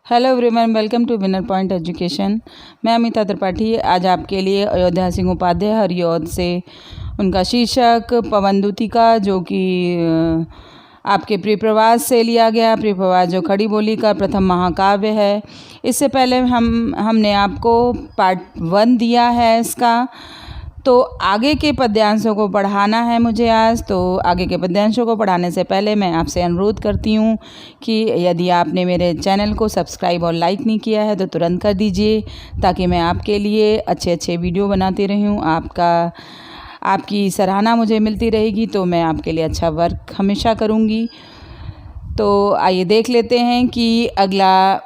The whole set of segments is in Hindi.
Hello everyone, welcome to winner point education. मैं अमिता त्रिपाठी आज आपके लिए अयोध्या सिंह उपाध्याय हरिऔध से उनका शीर्षक पवनदूती का, जो कि आपके प्रिय प्रवास से लिया गया। प्रिय प्रवास जो खड़ी बोली का प्रथम महाकाव्य है। इससे पहले हमने आपको पार्ट 1 दिया है इसका, तो आगे के पद्यांशों को पढ़ाना है मुझे आज। तो आगे के पद्यांशों को पढ़ाने से पहले मैं आपसे अनुरोध करती हूँ कि यदि आपने मेरे चैनल को सब्सक्राइब और लाइक नहीं किया है तो तुरंत कर दीजिए, ताकि मैं आपके लिए अच्छे वीडियो बनाती रहूँ। आपकी सराहना मुझे मिलती रहेगी तो मैं आपके लिए अच्छा वर्क हमेशा करूँगी। तो आइए देख लेते हैं कि अगला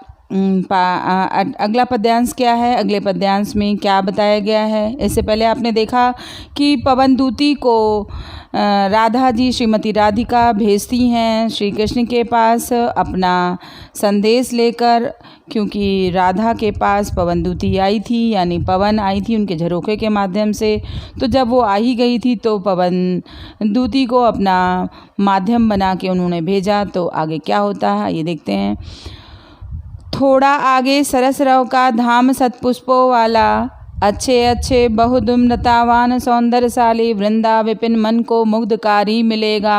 पद्यांश क्या है, अगले पद्यांश में क्या बताया गया है। इससे पहले आपने देखा कि पवनदूती को राधा जी, श्रीमती राधिका भेजती हैं श्री कृष्ण के पास अपना संदेश लेकर, क्योंकि राधा के पास पवनदूती आई थी, यानी पवन आई थी उनके झरोखे के माध्यम से। तो जब वो आ ही गई थी तो पवनदूती को अपना माध्यम बना के उन्होंने भेजा। तो आगे क्या होता है ये देखते हैं। थोड़ा आगे सरसरव का धाम सतपुष्पों वाला, अच्छे बहुदुम्रतावान सौंदर्यशाली वृंदा विपिन मन को मुग्धकारी मिलेगा।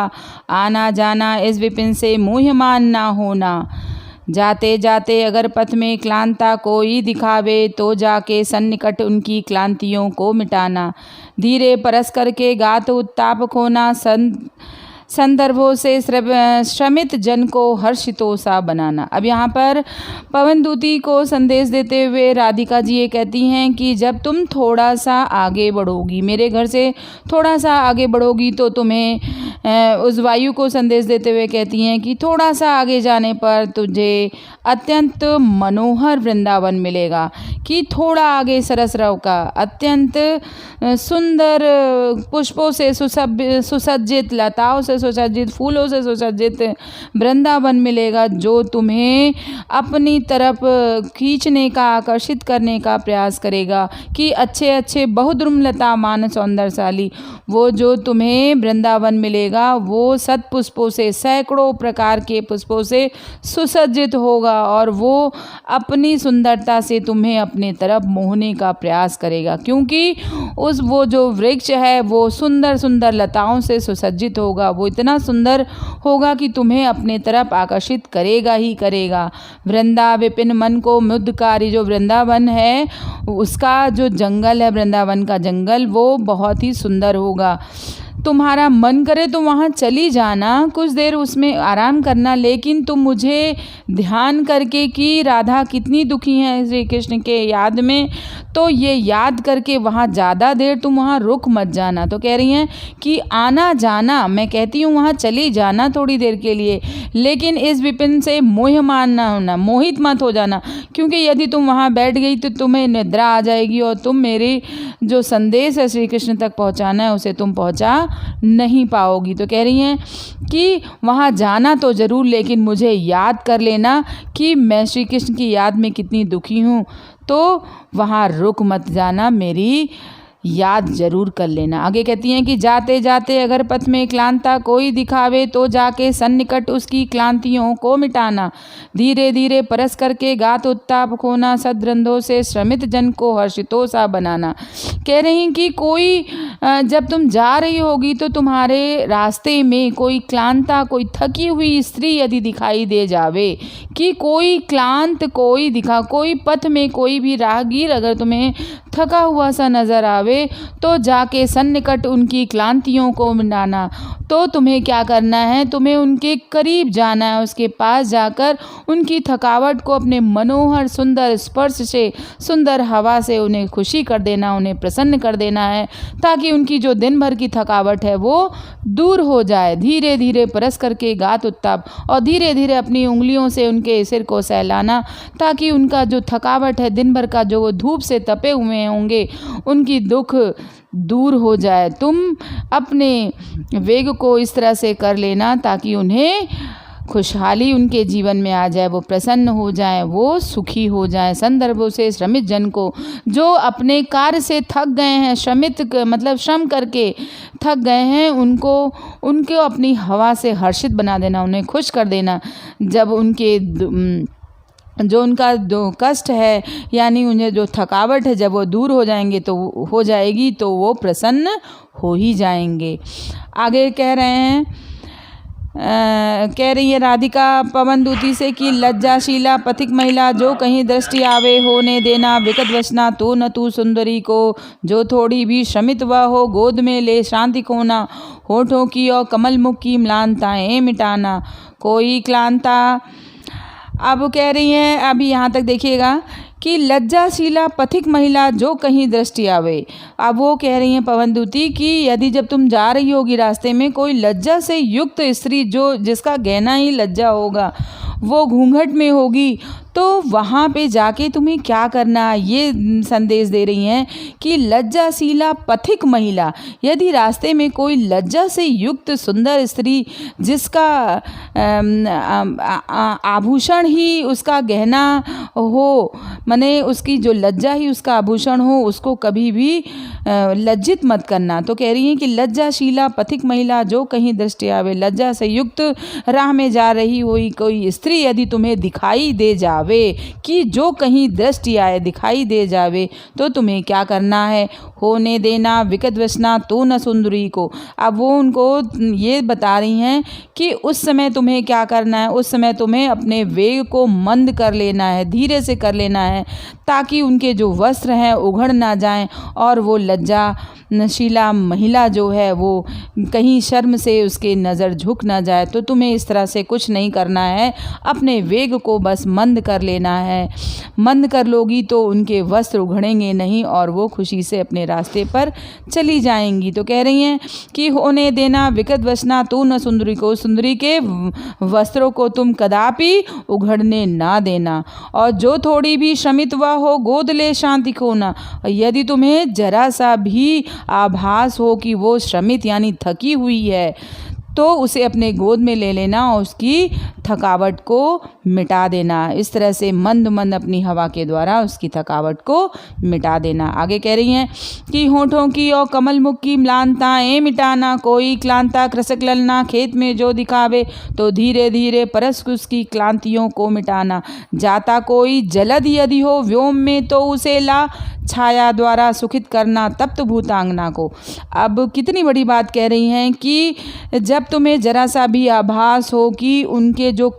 आना जाना इस विपिन से मुह्यमान ना होना। जाते जाते अगर पथ में क्लांता कोई दिखावे, तो जाके सन्निकट उनकी क्लांतियों को मिटाना। धीरे परस करके गात उत्ताप खोना, संदर्भों से श्रमित जन को हर्षितों सा बनाना। अब यहाँ पर पवनदूती को संदेश देते हुए राधिका जी ये कहती हैं कि जब तुम थोड़ा सा आगे बढ़ोगी, मेरे घर से थोड़ा सा आगे बढ़ोगी, तो तुम्हें उस वायु को संदेश देते हुए कहती हैं कि थोड़ा सा आगे जाने पर तुझे अत्यंत मनोहर वृंदावन मिलेगा। कि थोड़ा आगे सरसरव का अत्यंत सुंदर पुष्पों से सुसज्जित, लताओं से सुसज्जित, फूलों से सुसज्जित वृंदावन मिलेगा, जो तुम्हें अपनी तरफ खींचने का, आकर्षित करने का प्रयास करेगा। कि अच्छे बहुद्रुमलता मान सौंदर्यशाली, वो जो तुम्हें वृंदावन मिलेगा वो सतपुष्पों से, सैकड़ों प्रकार के पुष्पों से सुसज्जित होगा, और वो अपनी सुंदरता से तुम्हें अपने तरफ मोहने का प्रयास करेगा। क्योंकि वो जो वृक्ष है वो सुंदर लताओं से सुसज्जित होगा, वो इतना सुंदर होगा कि तुम्हें अपने तरफ आकर्षित करेगा ही करेगा। वृंदा विपिन मन को मुग्धकारी, जो वृंदावन है उसका जो जंगल है, वृंदावन का जंगल, वो बहुत ही सुंदर होगा। तुम्हारा मन करे तो वहाँ चली जाना, कुछ देर उसमें आराम करना, लेकिन तुम मुझे ध्यान करके कि राधा कितनी दुखी है श्री कृष्ण के याद में, तो ये याद करके वहाँ ज़्यादा देर तुम वहाँ रुक मत जाना। तो कह रही हैं कि आना जाना, मैं कहती हूँ वहाँ चली जाना थोड़ी देर के लिए, लेकिन इस विपिन से मोहमान ना होना, मोहित मत हो जाना। क्योंकि यदि तुम वहाँ बैठ गई तो तुम्हें निद्रा आ जाएगी और तुम मेरी जो संदेश है श्री कृष्ण तक पहुँचाना है उसे तुम पहुँचा नहीं पाओगी। तो कह रही हैं कि वहाँ जाना तो ज़रूर, लेकिन मुझे याद कर लेना कि मैं श्री कृष्ण की याद में कितनी दुखी हूँ, तो वहाँ रुक मत जाना, मेरी याद जरूर कर लेना। आगे कहती हैं कि जाते जाते अगर पथ में क्लांता कोई दिखावे, तो जाके सन्निकट उसकी क्लांतियों को मिटाना। धीरे धीरे परस करके गात उत्ताप खोना, सद्रंधों से श्रमित जन को हर्षितों सा बनाना। कह रही कि कोई जब तुम जा रही होगी तो तुम्हारे रास्ते में कोई क्लांता, कोई थकी हुई स्त्री यदि दिखाई दे जावे, कि कोई क्लांत कोई पथ में कोई भी राहगीर अगर तुम्हें थका हुआ सा नजर आवे, तो जाके सन्निकट उनकी क्लांतियों को मिटाना। तो तुम्हें क्या करना है, तुम्हें उनके करीब जाना है, उसके पास जाकर उनकी थकावट को अपने मनोहर सुंदर स्पर्श से, सुंदर हवा से उन्हें खुशी कर देना, उन्हें प्रसन्न कर देना है, ताकि उनकी जो दिन भर की थकावट है वो दूर हो जाए। धीरे धीरे परस करके गात उत्ताप, और धीरे धीरे अपनी उंगलियों से उनके सिर को सहलाना, ताकि उनका जो थकावट है, दिन भर का जो वो धूप से तपे हुए होंगे, उनकी दुख दूर हो जाए। तुम अपने वेग को इस तरह से कर लेना ताकि उन्हें खुशहाली उनके जीवन में आ जाए, वो प्रसन्न हो जाएं, वो सुखी हो जाएं। संदर्भों से श्रमित जन को, जो अपने कार्य से थक गए हैं, मतलब श्रम करके थक गए हैं, उनको अपनी हवा से हर्षित बना देना, उन्हें खुश कर देना। जब उनके जो उनका जो कष्ट है यानी उन्हें जो थकावट है, जब वो दूर हो जाएंगे तो हो जाएगी तो वो प्रसन्न हो ही जाएंगे। आगे कह रहे हैं, कह रही है राधिका पवनदूती से कि लज्जाशीला पथिक महिला जो कहीं दृष्टि आवे, होने देना विकट वसना तो न तू सुंदरी को, जो थोड़ी भी श्रमित वह हो गोद में ले शांति खोना, होठों की और कमल मुख की म्लानताएं मिटाना, कोई क्लांता। अब कह रही हैं, अभी यहाँ तक देखिएगा कि लज्जाशीला पथिक महिला जो कहीं दृष्टि आवे। अब वो कह रही हैं पवनदूती कि यदि जब तुम जा रही होगी रास्ते में कोई लज्जा से युक्त स्त्री जो जिसका गहना ही लज्जा होगा, वो घूंघट में होगी, तो वहाँ पे जाके तुम्हें क्या करना, ये संदेश दे रही हैं कि लज्जाशीला पथिक महिला, यदि रास्ते में कोई लज्जा से युक्त सुंदर स्त्री जिसका आभूषण ही उसका गहना हो, माने उसकी जो लज्जा ही उसका आभूषण हो, उसको कभी भी लज्जित मत करना। तो कह रही हैं कि लज्जाशीला पथिक महिला जो कहीं दृष्टि आवे, लज्जा से युक्त राह में जा रही हुई कोई स्त्री यदि तुम्हें दिखाई दे जावे, कि जो कहीं दृष्टि आए दिखाई दे जावे, तो तुम्हें क्या करना है, होने देना विकट वसना तो न सुंदरी को। अब वो उनको ये बता रही हैं कि उस समय तुम्हें क्या करना है, उस समय तुम्हें अपने वेग को मंद कर लेना है, धीरे से कर लेना है, ताकि उनके जो वस्त्र हैं उघड़ ना जाएं और वो लज्जाशीला महिला जो है वो कहीं शर्म से उसके नज़र झुक ना जाए। तो तुम्हें इस तरह से कुछ नहीं करना है, अपने वेग को बस मंद कर लेना है। मंद कर लोगी तो उनके वस्त्र उघड़ेंगे नहीं और वो खुशी से अपने रास्ते पर चली जाएंगी। तो कह रही हैं कि होने देना विकट वसना तू न सुंदरी को, सुंदरी के वस्त्रों को तुम कदापि उघड़ने ना देना, और जो थोड़ी भी श्रमित वह हो गोद ले शांति खोना। यदि तुम्हें जरा सा भी आभास हो कि वो श्रमित यानी थकी हुई है, तो उसे अपने गोद में ले लेना और उसकी थकावट को मिटा देना। इस तरह से मंद मंद अपनी हवा के द्वारा उसकी थकावट को मिटा देना। आगे कह रही हैं कि होठों की और कमल मुख की म्लानताएं मिटाना, कोई क्लांता कृषक ललना खेत में जो दिखावे, तो धीरे धीरे परस उसकी क्लांतियों को मिटाना। जाता कोई जलद यदि हो व्योम में, तो उसे ला छाया द्वारा सुखित करना तप्त भूतांगना को। अब कितनी बड़ी बात कह रही हैं कि जब तुम्हें जरा सा भी आभास हो कि उनके जो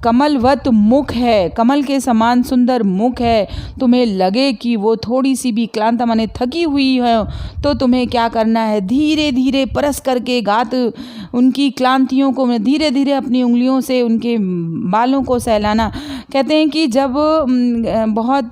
कमलवत मुख है, कमल के समान सुंदर मुख है, तुम्हें लगे कि वो थोड़ी सी भी क्लांता माने थकी हुई है, तो तुम्हें क्या करना है, धीरे धीरे परस करके गात उनकी क्लांतियों को धीरे धीरे अपनी उंगलियों से उनके बालों को सहलाना। कहते हैं कि जब बहुत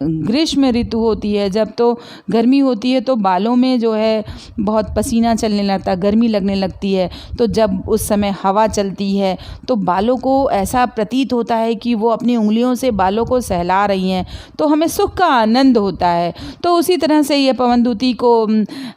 ग्रीष्म ऋतु होती है, जब तो गर्मी होती है, तो बालों में जो है बहुत पसीना चलने लगता है, गर्मी लगने लगती है। तो जब उस समय हवा चलती है तो बालों को ऐसा प्रतीत होता है कि वो अपनी उंगलियों से बालों को सहला रही हैं, तो हमें सुख का आनंद होता है। तो उसी तरह से ये पवनदूती को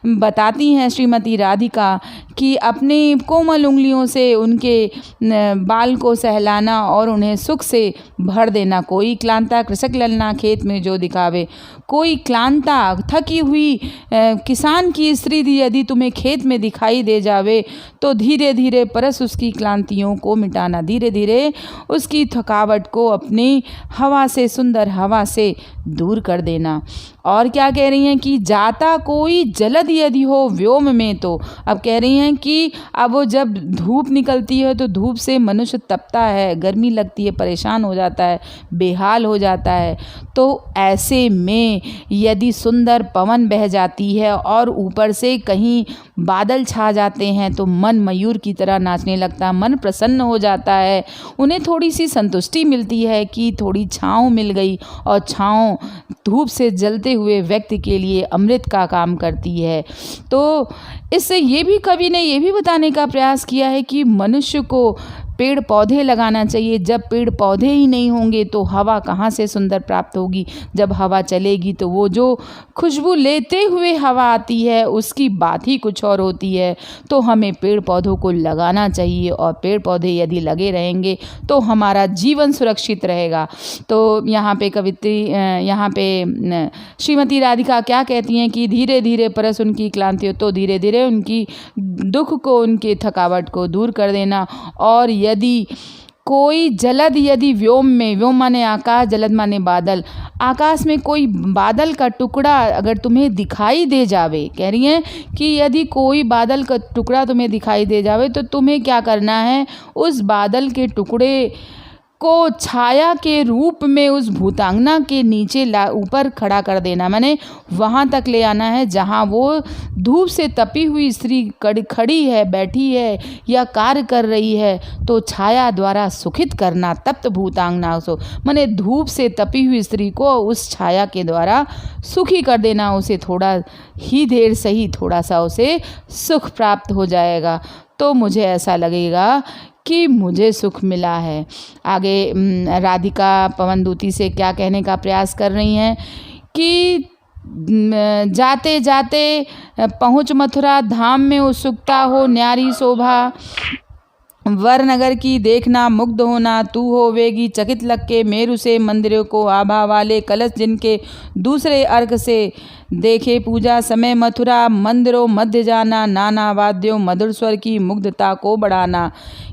बताती हैं श्रीमती राधिका कि अपनी कोमल उंगलियों से उनके बाल को सहलाना और उन्हें सुख से भर देना। कोई क्लांता कृषक ललना खेत में जो दिखावे, कोई क्लांता थकी हुई किसान की स्त्री यदि तुम्हें खेत में दिखाई दे जावे, तो धीरे धीरे परस उसकी क्लांतियों को मिटाना, धीरे धीरे उसकी थकावट को अपनी हवा से, सुंदर हवा से दूर कर देना। और क्या कह रही हैं कि जाता कोई जलद यदि हो व्योम में, तो अब कह रही हैं कि अब वो जब धूप निकलती है तो धूप से मनुष्य तपता है, गर्मी लगती है, परेशान हो जाता है, बेहाल हो जाता है। तो ऐसे में यदि सुंदर पवन बह जाती है और ऊपर से कहीं बादल छा जाते हैं, तो मन मयूर की तरह नाचने लगता है, मन प्रसन्न हो जाता है। उन्हें थोड़ी सी संतुष्टि मिलती है कि थोड़ी छाँव मिल गई, और छाँव धूप से जलते हुए व्यक्ति के लिए अमृत का काम करती है। तो इससे ये भी कवि ने ये भी बताने का प्रयास किया है कि मनुष्य को पेड़ पौधे लगाना चाहिए। जब पेड़ पौधे ही नहीं होंगे तो हवा कहाँ से सुंदर प्राप्त होगी। जब हवा चलेगी तो वो जो खुशबू लेते हुए हवा आती है उसकी बात ही कुछ और होती है। तो हमें पेड़ पौधों को लगाना चाहिए, और पेड़ पौधे यदि लगे रहेंगे तो हमारा जीवन सुरक्षित रहेगा। तो यहाँ पे श्रीमती राधिका क्या कहती हैं कि धीरे धीरे परस उनकी क्लांति, तो धीरे धीरे उनकी दुख को, उनकी थकावट को दूर कर देना। और यदि कोई जलद यदि व्योम में, व्योम माने आकाश, जलद माने बादल, आकाश में कोई बादल का टुकड़ा अगर तुम्हें दिखाई दे जावे, कह रही हैं कि यदि कोई बादल का टुकड़ा तुम्हें दिखाई दे जावे तो तुम्हें क्या करना है, उस बादल के टुकड़े को छाया के रूप में उस भूतांगना के नीचे ऊपर खड़ा कर देना, माने वहाँ तक ले आना है जहाँ वो धूप से तपी हुई स्त्री खड़ी है, बैठी है या कार्य कर रही है, तो छाया द्वारा सुखित करना तप्त भूतांगना सो, माने धूप से तपी हुई स्त्री को उस छाया के द्वारा सुखी कर देना, उसे थोड़ा ही देर सही थोड़ा सा उसे सुख प्राप्त हो जाएगा, तो मुझे ऐसा लगेगा कि मुझे सुख मिला है। आगे राधिका पवनदूती से क्या कहने का प्रयास कर रही हैं कि जाते जाते पहुँच मथुरा धाम में उत्सुकता हो न्यारी शोभा, वर नगर की देखना मुग्ध होना, तू होवेगी चकित लग के मेरु से मंदिरों को आभा वाले कलश जिनके दूसरे अर्घ से देखे पूजा समय मथुरा मंदिरों मध्य जाना, नाना वाद्यों मधुर स्वर की मुग्धता को बढ़ाना,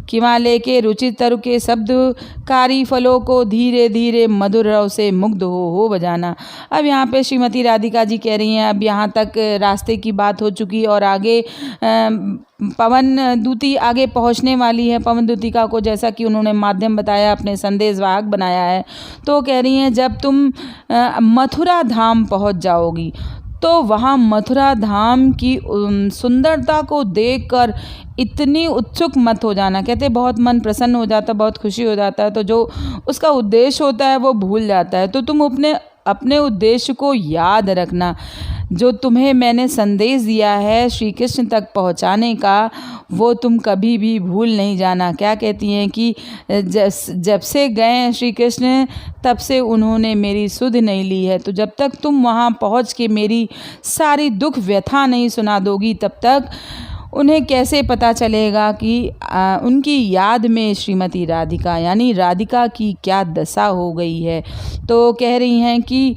किमाले के रुचिर तरु के शब्दकारी फलों को धीरे धीरे मधुर रव से मुग्ध हो बजाना। अब यहाँ पे श्रीमती राधिका जी कह रही हैं, अब यहाँ तक रास्ते की बात हो चुकी और आगे पवन दूती आगे पहुँचने वाली है। पवन दूतिका को जैसा कि उन्होंने माध्यम बताया, अपने संदेशवाहक बनाया है, तो कह रही हैं जब तुम मथुरा धाम पहुँच जाओगी तो वहाँ मथुरा धाम की सुंदरता को देखकर इतनी उत्सुक मत हो जाना, कहते बहुत मन प्रसन्न हो जाता, बहुत खुशी हो जाता है, तो जो उसका उद्देश्य होता है वो भूल जाता है। तो तुम अपने उद्देश्य को याद रखना, जो तुम्हें मैंने संदेश दिया है श्री कृष्ण तक पहुंचाने का, वो तुम कभी भी भूल नहीं जाना। क्या कहती हैं कि जब से गए श्री कृष्ण तब से उन्होंने मेरी सुध नहीं ली है, तो जब तक तुम वहाँ पहुँच के मेरी सारी दुख व्यथा नहीं सुना दोगी तब तक उन्हें कैसे पता चलेगा कि उनकी याद में श्रीमती राधिका यानी राधिका की क्या दशा हो गई है। तो कह रही हैं कि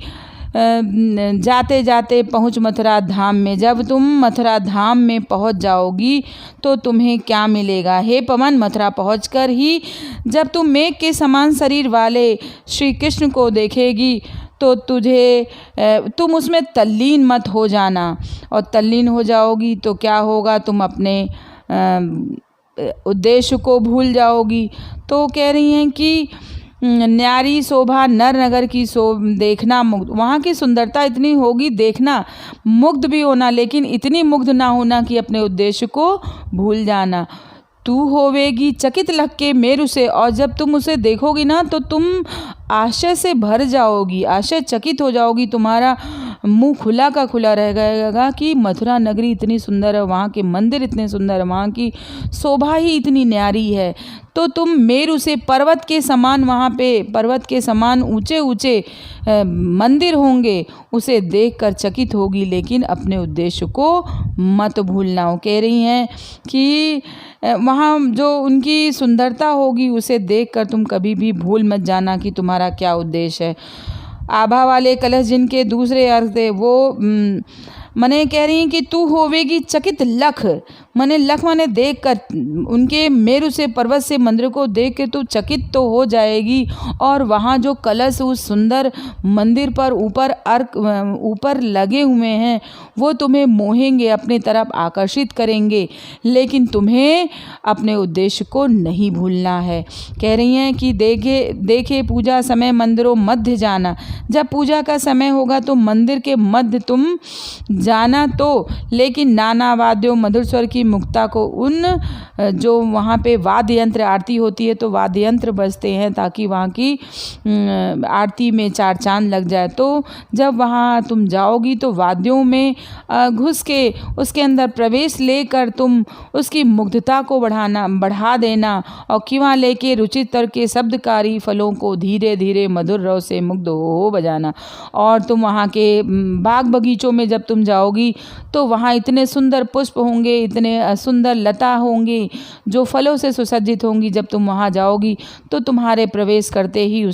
जाते जाते पहुँच मथुरा धाम में, जब तुम मथुरा धाम में पहुँच जाओगी तो तुम्हें क्या मिलेगा। हे पवन, मथुरा पहुँचकर ही जब तुम मेघ के समान शरीर वाले श्री कृष्ण को देखेगी तो तुम उसमें तल्लीन मत हो जाना, और तल्लीन हो जाओगी तो क्या होगा, तुम अपने उद्देश्य को भूल जाओगी। तो कह रही हैं कि न्यारी शोभा नर नगर की देखना मुग्ध, वहाँ की सुंदरता इतनी होगी देखना, मुग्ध भी होना, लेकिन इतनी मुग्ध ना होना कि अपने उद्देश्य को भूल जाना। तू होवेगी चकित लग के मेरु से, और जब तुम उसे देखोगी ना तो तुम आशय से भर जाओगी, आशय चकित हो जाओगी, तुम्हारा मुंह खुला का खुला रह गएगा कि मथुरा नगरी इतनी सुंदर है, वहाँ के मंदिर इतने सुंदर है, वहाँ की शोभा ही इतनी न्यारी है। तो तुम मेरु से पर्वत के समान, वहाँ पे पर्वत के समान ऊंचे ऊंचे मंदिर होंगे, उसे देखकर चकित होगी, लेकिन अपने उद्देश्य को मत भूलना। कह रही हैं कि वहाँ जो उनकी सुंदरता होगी उसे देखकर तुम कभी भी भूल मत जाना कि तुम्हारा क्या उद्देश्य है। आभा वाले कलश जिनके दूसरे अर्थ थे वो मने कह रही हैं कि तू होवेगी चकित लख, मने लख माने देख कर, उनके मेरु से पर्वत से मंदिर को देख के तू चकित तो हो जाएगी, और वहाँ जो कलश उस सुंदर मंदिर पर ऊपर लगे हुए हैं वो तुम्हें मोहेंगे, अपनी तरफ आकर्षित करेंगे, लेकिन तुम्हें अपने उद्देश्य को नहीं भूलना है। कह रही हैं कि देखे पूजा समय मंदिरों मध्य जाना, जब पूजा का समय होगा तो मंदिर के मध्य तुम जाना, तो लेकिन नाना वाद्यों मधुर स्वर की मुक्ता को, उन जो वहाँ पे वाद्य यंत्र आरती होती है तो वाद्य यंत्र बजते हैं ताकि वहाँ की आरती में चार चांद लग जाए। तो जब वहाँ तुम जाओगी तो वाद्यों में घुस के उसके अंदर प्रवेश लेकर तुम उसकी मुग्धता को बढ़ा देना, और किवां लेके रुचिर के शब्दकारी फलों को धीरे धीरे मधुर रव से मुग्ध हो बजाना। और तुम वहाँ के बाग बगीचों में जब तुम जाओगी तो वहाँ इतने सुंदर पुष्प होंगे, इतने सुंदर लता होंगी जो फलों से सुसज्जित होंगी। जब तुम वहाँ जाओगी तो तुम्हारे प्रवेश करते ही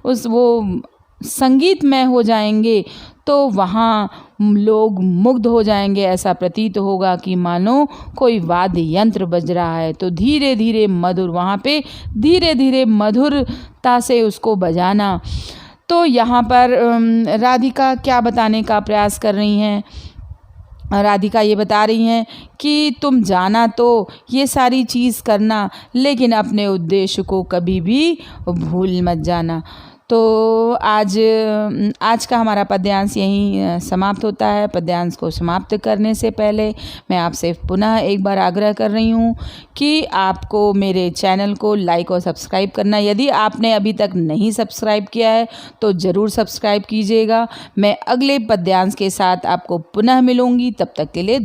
वो संगीतमय हो जाएंगे। तो तो वहाँ लोग मुग्ध हो जाएंगे। ऐसा प्रतीत होगा कि मानो कोई वाद्य यंत्र बज रहा है। तो धीरे धीरे मधुर, वहाँ पे धीरे धीरे मधुरता से उसको बजाना। तो यहाँ पर राधिका क्या बताने का प्रयास कर रही हैं? राधिका ये बता रही हैं कि तुम जाना तो ये सारी चीज़ करना, लेकिन अपने उद्देश्य को कभी भी भूल मत जाना। तो आज का हमारा पद्यांश यहीं समाप्त होता है। पद्यांश को समाप्त करने से पहले मैं आपसे पुनः एक बार आग्रह कर रही हूँ कि आपको मेरे चैनल को लाइक और सब्सक्राइब करना। यदि आपने अभी तक नहीं सब्सक्राइब किया है तो ज़रूर सब्सक्राइब कीजिएगा। मैं अगले पद्यांश के साथ आपको पुनः मिलूँगी। तब तक के लिए